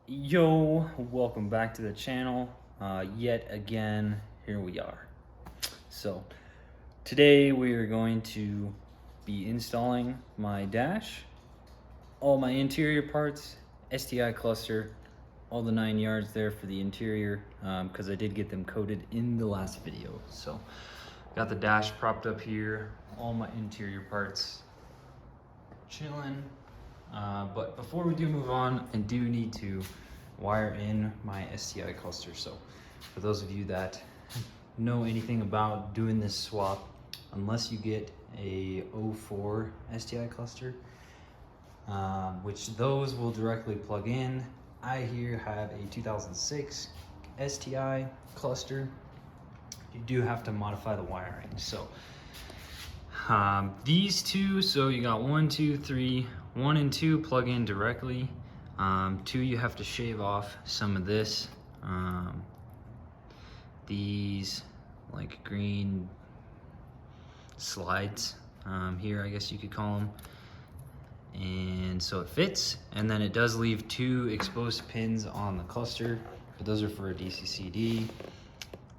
Yo, welcome back to the channel. Yet again, here we are. So today we are going to be installing my dash, all my interior parts, STI cluster, all the 9 yards there for the interior, because I did get them coated in the last video. So got the dash propped up here, all my interior parts chilling. But before we do move on, I do need to wire in my STI cluster. So for those of you that know anything about doing this swap, unless you get a 04 STI cluster, which those will directly plug in, I here have a 2006 STI cluster. You do have to modify the wiring. So these two, so you got 1, 2, 3, 1 and 2 plug in directly. 2, you have to shave off some of this. These like green slides here, I guess you could call them. And so it fits, and then it does leave 2 exposed pins on the cluster, but those are for a DC-CD.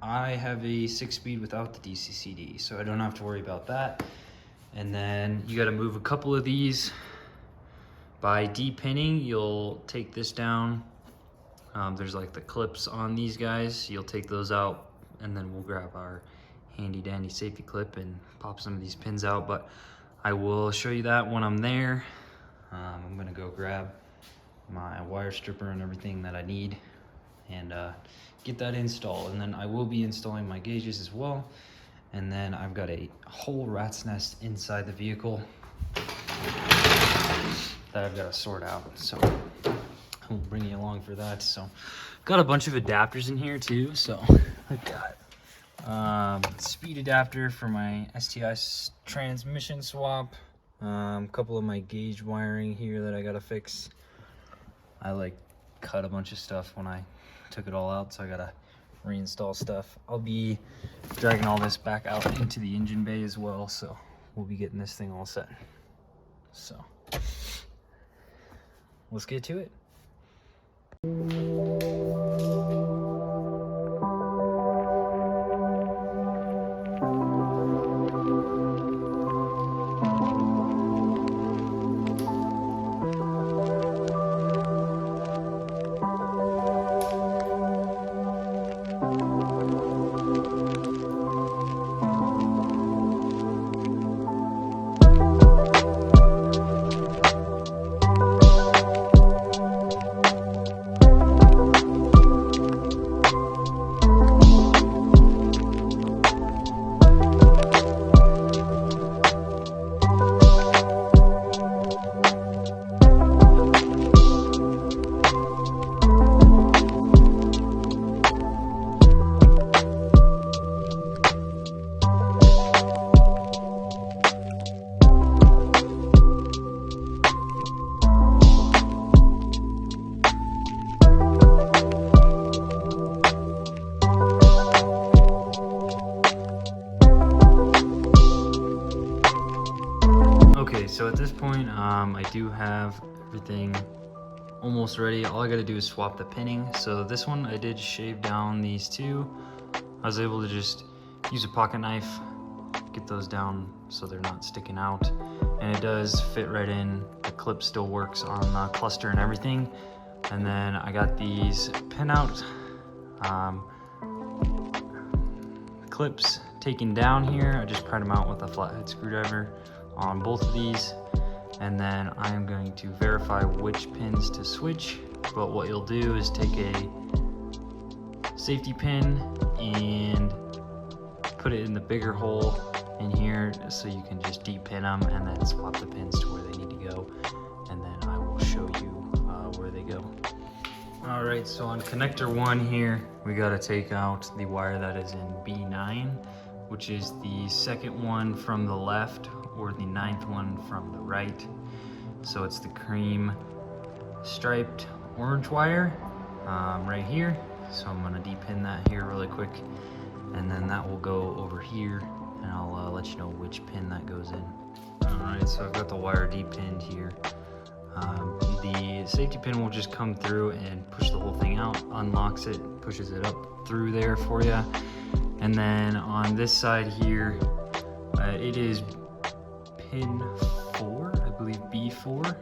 I have a 6-speed without the DC-CD, so I don't have to worry about that. And then you got to move a couple of these. By de-pinning, you'll take this down. There's like the clips on these guys. You'll take those out, and then we'll grab our handy dandy safety clip and pop some of these pins out. But I will show you that when I'm there. I'm gonna go grab my wire stripper and everything that I need and get that installed. And then I will be installing my gauges as well. And then I've got a whole rat's nest inside the vehicle that I've got to sort out, so I'll bring you along for that. So got a bunch of adapters in here too. So I've got speed adapter for my STI transmission swap, a couple of my gauge wiring here that I gotta fix. I like cut a bunch of stuff when I took it all out, so I gotta reinstall stuff. I'll be dragging all this back out into the engine bay as well, so we'll be getting this thing all set. So let's get to it. Okay, so at this point, I do have everything almost ready. All I gotta do is swap the pinning. So this one, I did shave down these 2. I was able to just use a pocket knife, get those down so they're not sticking out. And it does fit right in. The clip still works on the cluster and everything. And then I got these pin out clips taken down here. I just pried them out with a flathead screwdriver on both of these, and then I'm going to verify which pins to switch. But what you'll do is take a safety pin and put it in the bigger hole in here so you can just de-pin them and then swap the pins to where they need to go, and then I will show you where they go. All right, so on connector 1 here, we got to take out the wire that is in B9, which is the second one from the left or the 9th one from the right. So it's the cream striped orange wire right here. So I'm gonna de-pin that here really quick, and then that will go over here, and I'll let you know which pin that goes in. All right, so I've got the wire de-pinned here. The safety pin will just come through and push the whole thing out, unlocks it, pushes it up through there for you. And then on this side here, it is pin 4, I believe B4.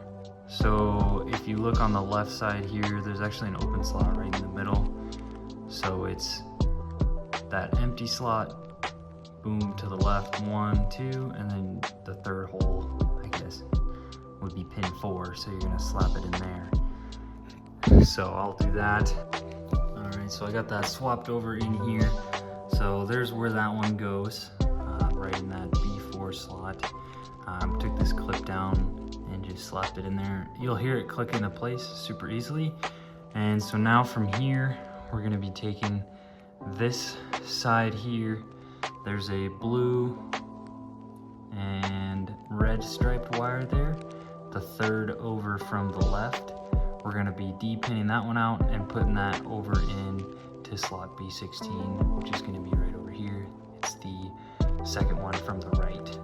So if you look on the left side here, there's actually an open slot right in the middle. So it's that empty slot, boom, to the left, 1, 2, and then the third hole, I guess, would be pin 4, so you're gonna slap it in there. So I'll do that. All right, so I got that swapped over in here. So there's where that one goes, right in that B4 slot. Took this clip down and just slapped it in there. You'll hear it click into place super easily. And so now from here, we're gonna be taking this side here. There's a blue and red striped wire there. The third over from the left. We're gonna be D-pinning that one out and putting that over in to slot B16, which is gonna be right over here. It's the second one from the right.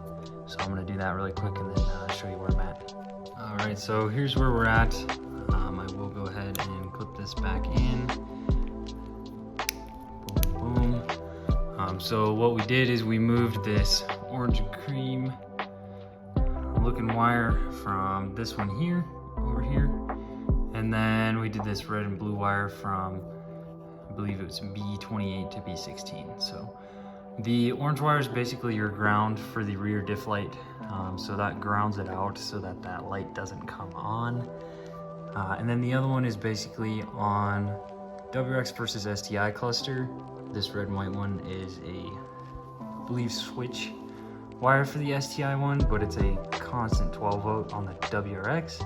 So I'm gonna do that really quick and then show you where I'm at. All right, so here's where we're at. I will go ahead and clip this back in. Boom, boom. So what we did is we moved this orange and cream looking wire from this one here over here, and then we did this red and blue wire from, I believe it was B28 to B16. So the orange wire is basically your ground for the rear diff light, so that grounds it out so that that light doesn't come on. And then the other one is basically on WX versus STI cluster. This red and white one is I believe switch wire for the STI one, but it's a constant 12 volt on the WRX.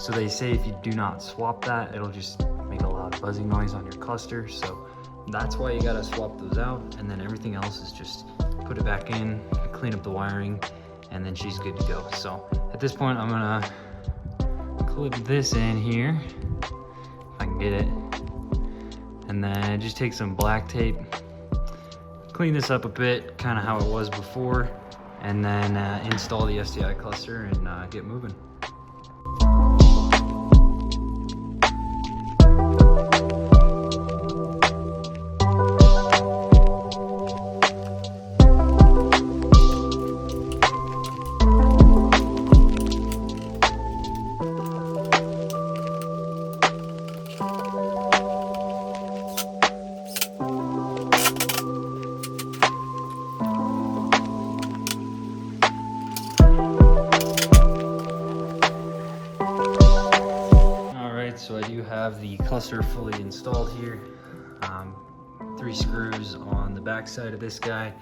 So they say if you do not swap that, it'll just make a loud buzzing noise on your cluster. So that's why you gotta swap those out, and then everything else is just put it back in, clean up the wiring, and then she's good to go. So at this point, I'm gonna clip this in here, if I can get it, and then just take some black tape, clean this up a bit, kind of how it was before, and then install the STI cluster and get moving. So I do have the cluster fully installed here. 3 screws on the back side of this guy,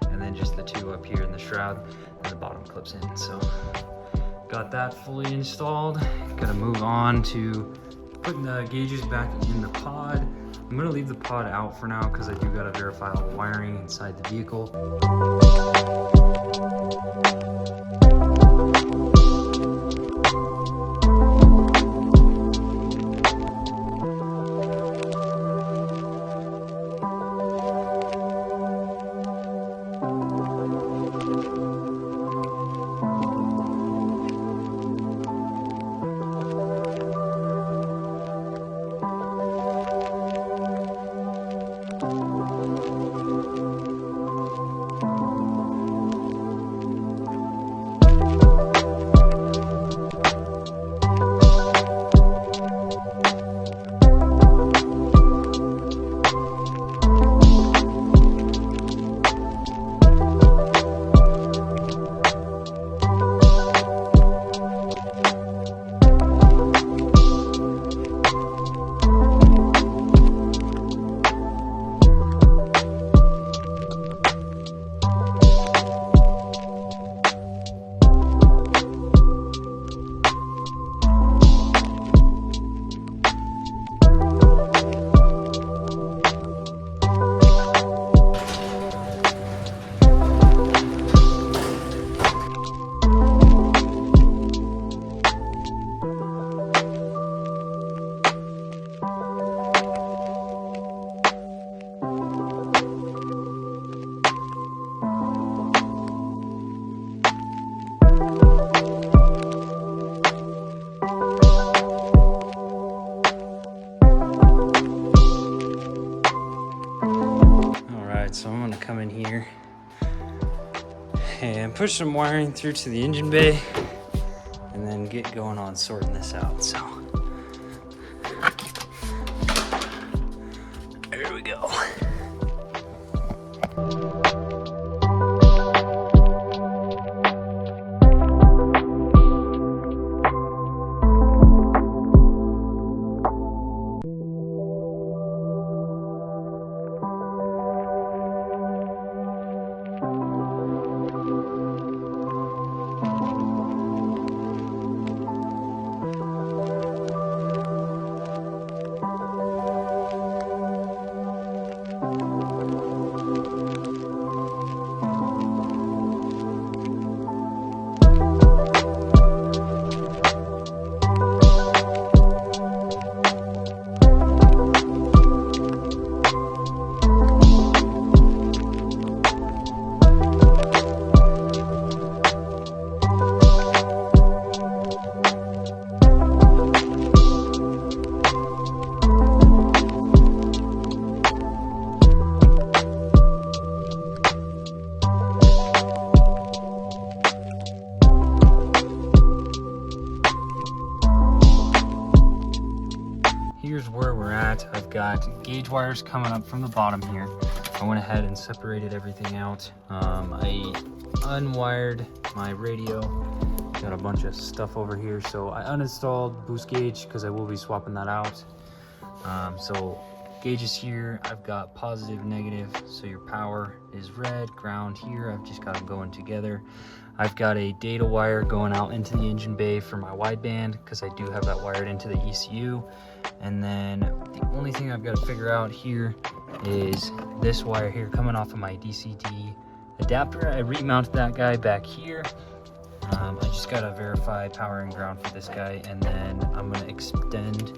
and then just the 2 up here in the shroud, and the bottom clips in. So got that fully installed. Gotta move on to putting the gauges back in the pod. I'm gonna leave the pod out for now because I do gotta verify all the wiring inside the vehicle. come in here and push some wiring through to the engine bay and then get going on sorting this out. So there we go. Here's where we're at. I've got gauge wires coming up from the bottom here. I went ahead and separated everything out. I unwired my radio. Got a bunch of stuff over here. So I uninstalled boost gauge because I will be swapping that out. So gauges here, I've got positive, negative. So your power is red, ground here. I've just got them going together. I've got a data wire going out into the engine bay for my wideband because I do have that wired into the ECU. And then the only thing I've got to figure out here is this wire here coming off of my DCD adapter. I remounted that guy back here. I just got to verify power and ground for this guy, and then I'm going to extend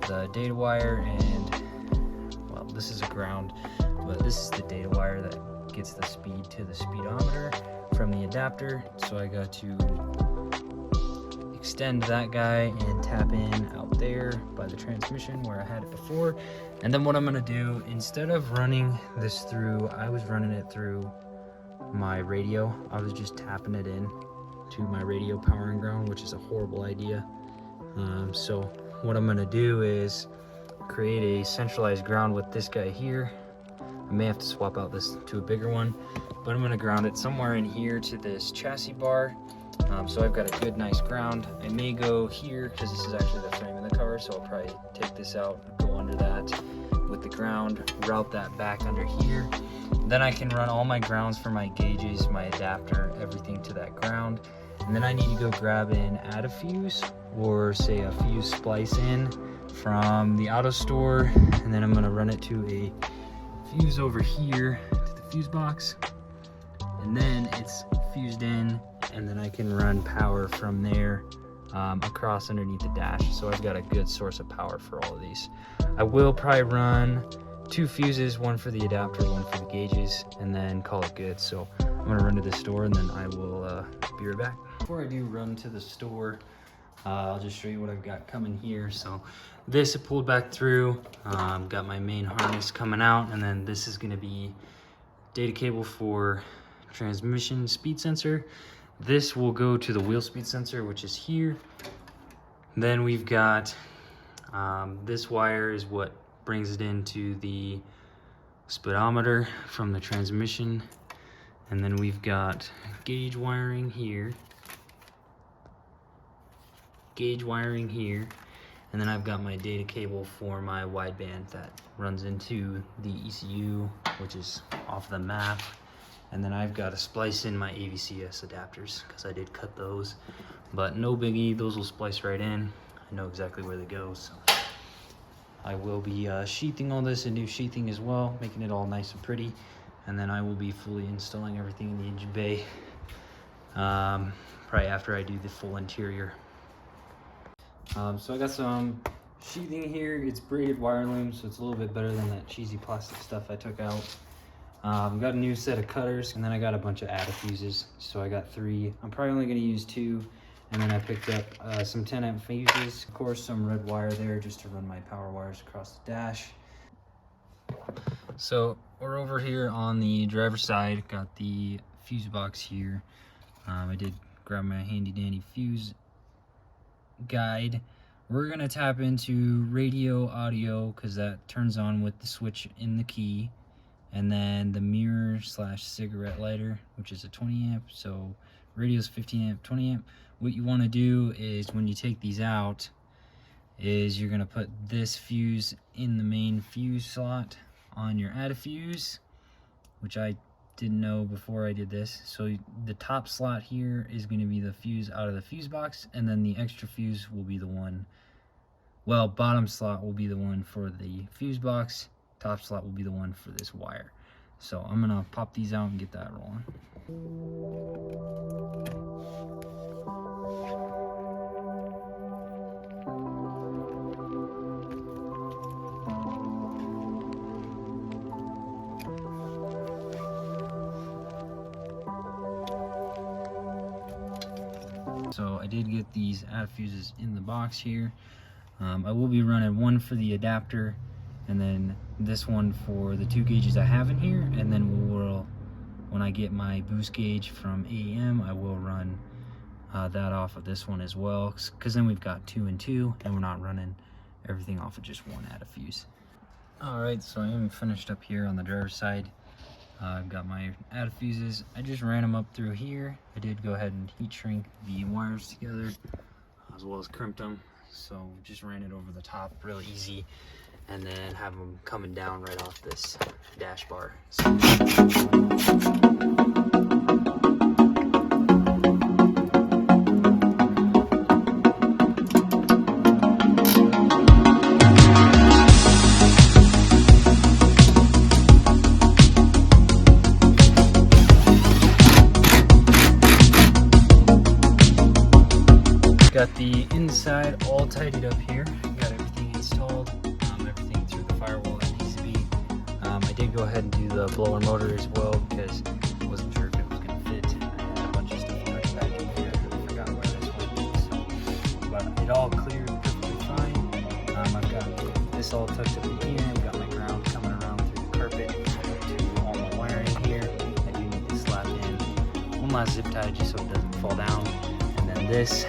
the data wire, and well, this is a ground, but this is the data wire that gets the speed to the speedometer from the adapter. So I got to extend that guy and tap in out there by the transmission where I had it before. And then what I'm gonna do, instead of running this through, I was running it through my radio. I was just tapping it in to my radio power and ground, which is a horrible idea. So what I'm gonna do is create a centralized ground with this guy here. I may have to swap out this to a bigger one, but I'm gonna ground it somewhere in here to this chassis bar. So I've got a good, nice ground. I may go here because this is actually the frame of the car, so I'll probably take this out, go under that with the ground, route that back under here. Then I can run all my grounds for my gauges, my adapter, everything to that ground. And then I need to go grab and add a fuse, or say a fuse splice in from the auto store. And then I'm gonna run it to a fuse over here to the fuse box. And then it's fused in, and then I can run power from there across underneath the dash. So I've got a good source of power for all of these. I will probably run 2 fuses, one for the adapter, one for the gauges, and then call it good. So I'm gonna run to the store, and then I will be right back. Before I do run to the store, I'll just show you what I've got coming here. So this I pulled back through, got my main harness coming out, and then this is gonna be data cable for transmission speed sensor. This will go to the wheel speed sensor, which is here. Then we've got this wire is what brings it into the speedometer from the transmission. And then we've got gauge wiring here, and then I've got my data cable for my wideband that runs into the ECU, which is off the map. And then I've got to splice in my AVCS adapters because I did cut those, but no biggie, those will splice right in. I know exactly where they go. So I will be sheathing all this, a new sheathing as well, making it all nice and pretty. And then I will be fully installing everything in the engine bay probably after I do the full interior. So I got some sheathing here. It's braided wire loom, so it's a little bit better than that cheesy plastic stuff I took out. Got a new set of cutters, and then I got a bunch of added fuses. So I got 3. I'm probably only going to use 2. And then I picked up some 10 amp fuses. Of course, some red wire there just to run my power wires across the dash. So we're over here on the driver's side, got the fuse box here. I did grab my handy dandy fuse guide. We're gonna tap into radio audio because that turns on with the switch in the key, and then the mirror slash cigarette lighter, which is a 20 amp. So radio's 15 amp, 20 amp. What you want to do is when you take these out is you're gonna put this fuse in the main fuse slot on your add a fuse, which I didn't know before I did this. So the top slot here is going to be the fuse out of the fuse box, and then the extra fuse will be the one, well, bottom slot will be the one for the fuse box, top slot will be the one for this wire. So I'm gonna pop these out and get that rolling. So I did get these add fuses in the box here. I will be running one for the adapter, and then this one for the 2 gauges I have in here, and then when I get my boost gauge from AEM, I will run that off of this one as well, because then we've got 2 and 2, and we're not running everything off of just one add fuse. Alright, so I am finished up here on the driver's side. I've got my add fuses. I just ran them up through here. I did go ahead and heat shrink the wires together, as well as crimped them. So just ran it over the top real easy, and then have them coming down right off this dash bar. Got the inside all tidied up here. Got everything installed, everything through the firewall that needs to be. I did go ahead and do the blower motor as well because I wasn't sure if it was going to fit. I had a bunch of stuff right back in here. I forgot where this went. So, but it all cleared perfectly fine. I've got this all tucked up in here. I've got my ground coming around through the carpet to all my wiring here. I do need to slap in one last zip tie just so it doesn't fall down. And then this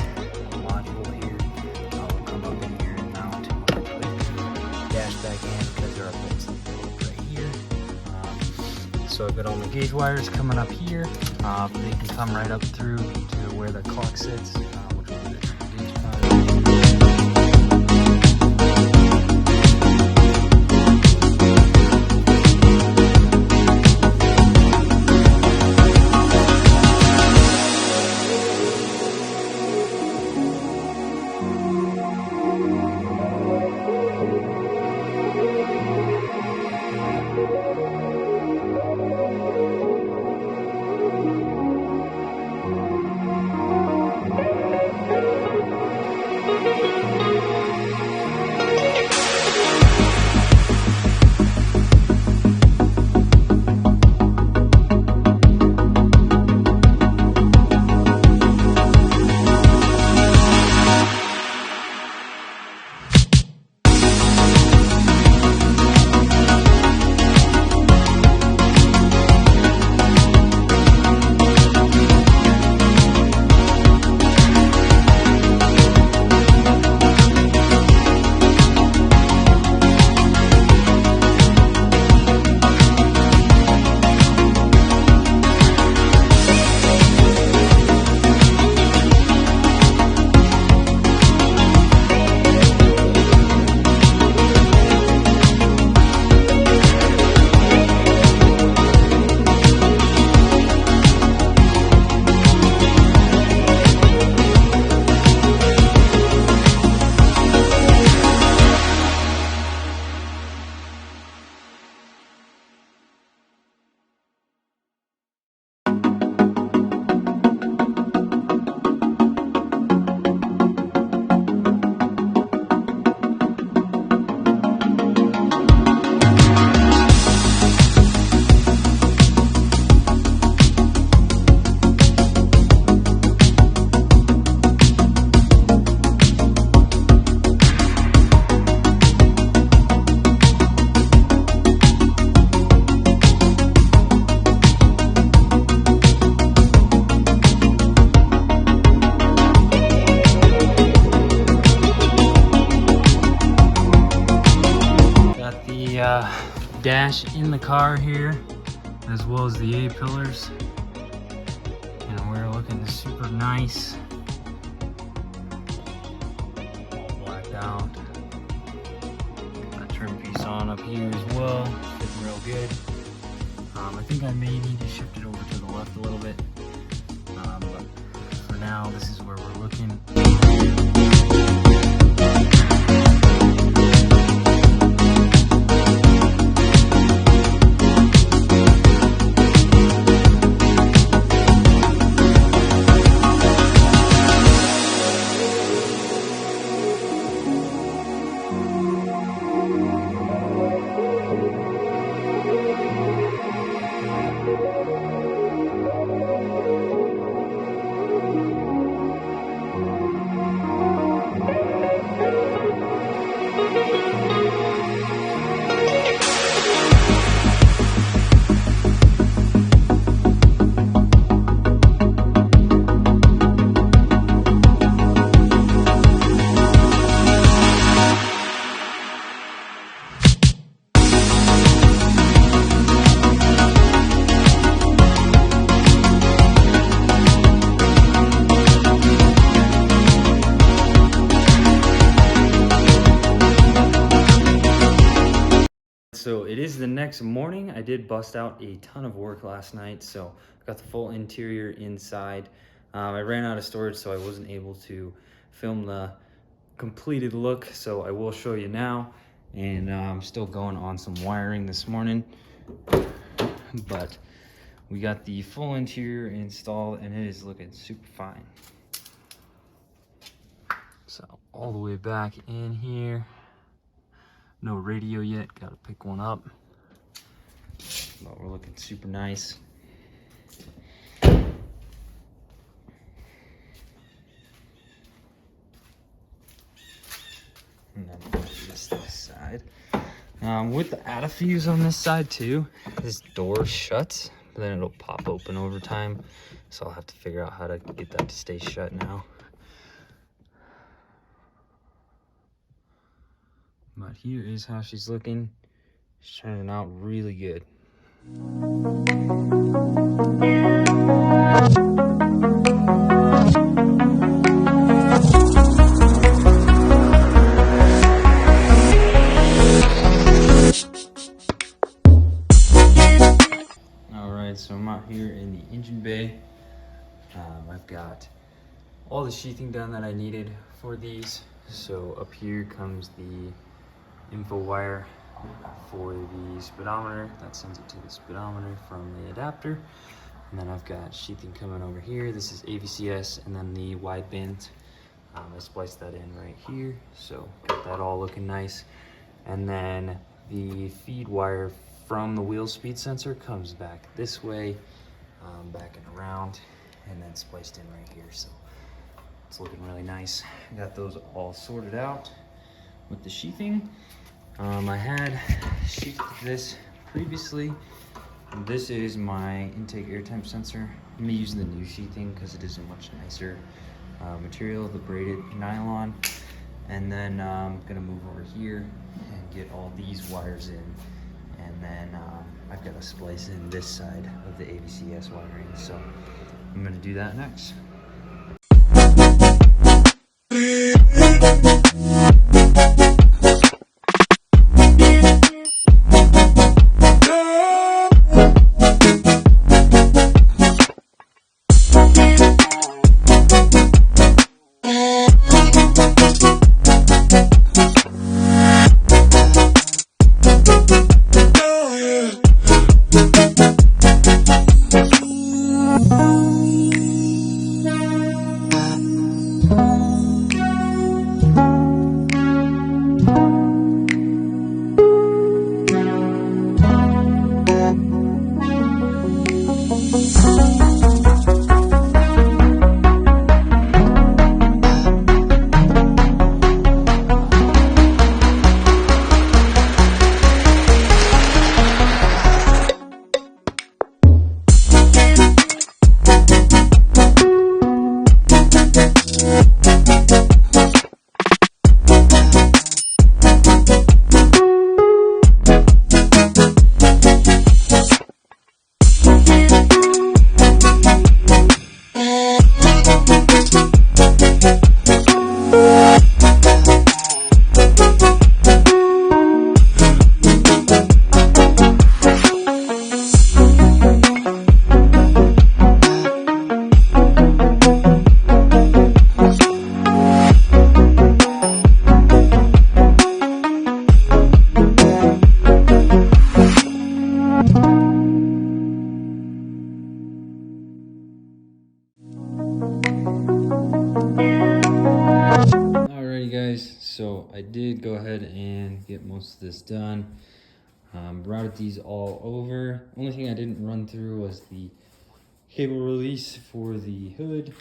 module here, will come up in here and mount. I'll put the dash back in because there are bolts right here. So I've got all my gauge wires coming up here. They can come right up through to where the clock sits, which will be the gauge pad. dash in the car here, as well as the A-pillars. And we're looking super nice. All blacked out. Got that trim piece on up here as well, fitting real good. I think I may need to shift it over to the left a little bit. But for now, this is where we're looking. So it is the next morning. I did bust out a ton of work last night, so I got the full interior inside. I ran out of storage, so I wasn't able to film the completed look, so I will show you now. And I'm still going on some wiring this morning, but we got the full interior installed and it is looking super fine. So all the way back in here. No radio yet, gotta pick one up. But we're looking super nice. And then this side. With the antifuse on this side too, this door shuts, but then it'll pop open over time. So I'll have to figure out how to get that to stay shut now. But here is how she's looking. She's turning out really good. Alright, so I'm out here in the engine bay. I've got all the sheathing done that I needed for these. So up here comes the info wire for the speedometer that sends it to the speedometer from the adapter. And then I've got sheathing coming over here. This is AVCS, and then the wideband. I spliced that in right here, so got that all looking nice. And then the feed wire from the wheel speed sensor comes back this way, back and around, and then spliced in right here. So it's looking really nice. I got those all sorted out with the sheathing. I had sheathed this previously. This is my intake air temp sensor. I'm gonna use the new sheathing because it is a much nicer material, the braided nylon. And then I'm gonna move over here and get all these wires in. And then I've got to splice in this side of the AVCS wiring. So I'm gonna do that next. get most of this done. Routed these all over. Only thing I didn't run through was the cable release for the hood.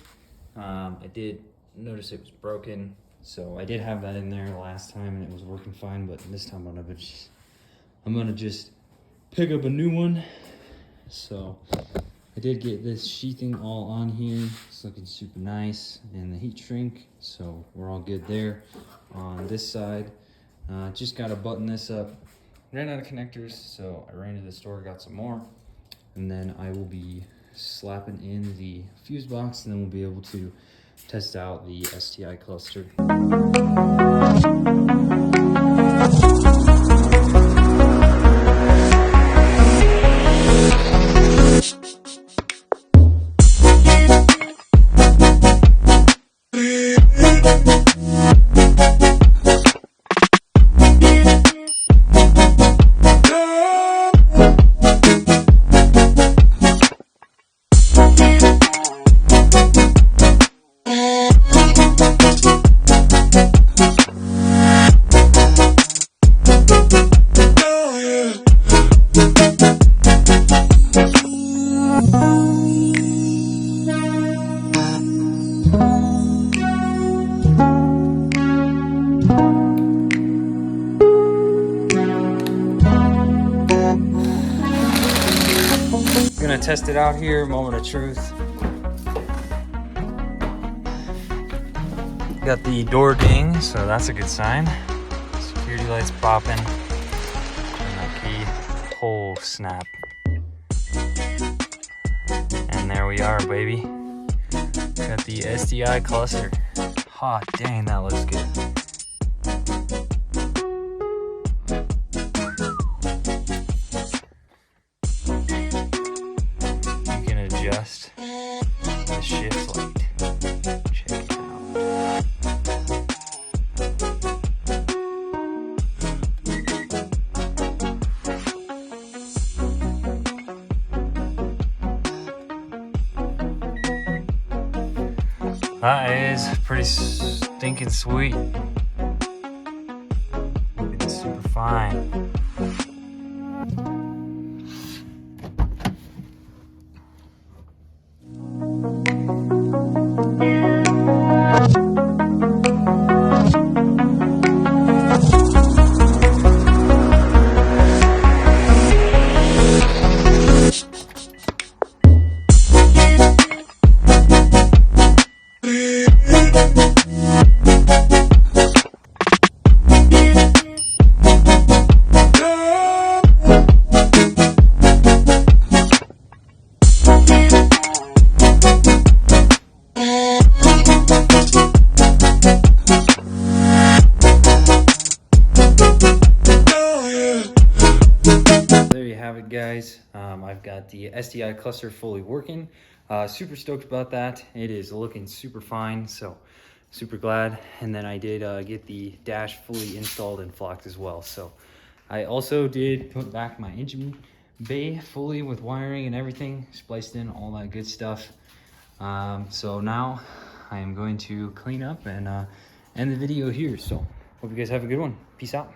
I did notice it was broken, so I did have that in there last time and it was working fine, but this time I'm gonna just pick up a new one. So I did get this sheathing all on here. It's looking super nice, and the heat shrink, so we're all good there. On this side, just gotta button this up. Ran out of connectors, so I ran to the store, got some more, and then I will be slapping in the fuse box, and then we'll be able to test out the STI cluster. Gonna test it out here, moment of truth. Got the door ding, so that's a good sign. Security lights popping, and the key hole snap. And there we are, baby. Got the STI cluster. Hot dang, that looks good. Adjust the shift light. Check it out. That is pretty stinking sweet. It's super fine. Guys, I've got the STI cluster fully working. Super stoked about that. It is looking super fine, so super glad. And then I did get the dash fully installed and flocked as well. So I also did put back my engine bay fully with wiring and everything, spliced in all that good stuff. So now I am going to clean up and end the video here. So hope you guys have a good one. Peace out.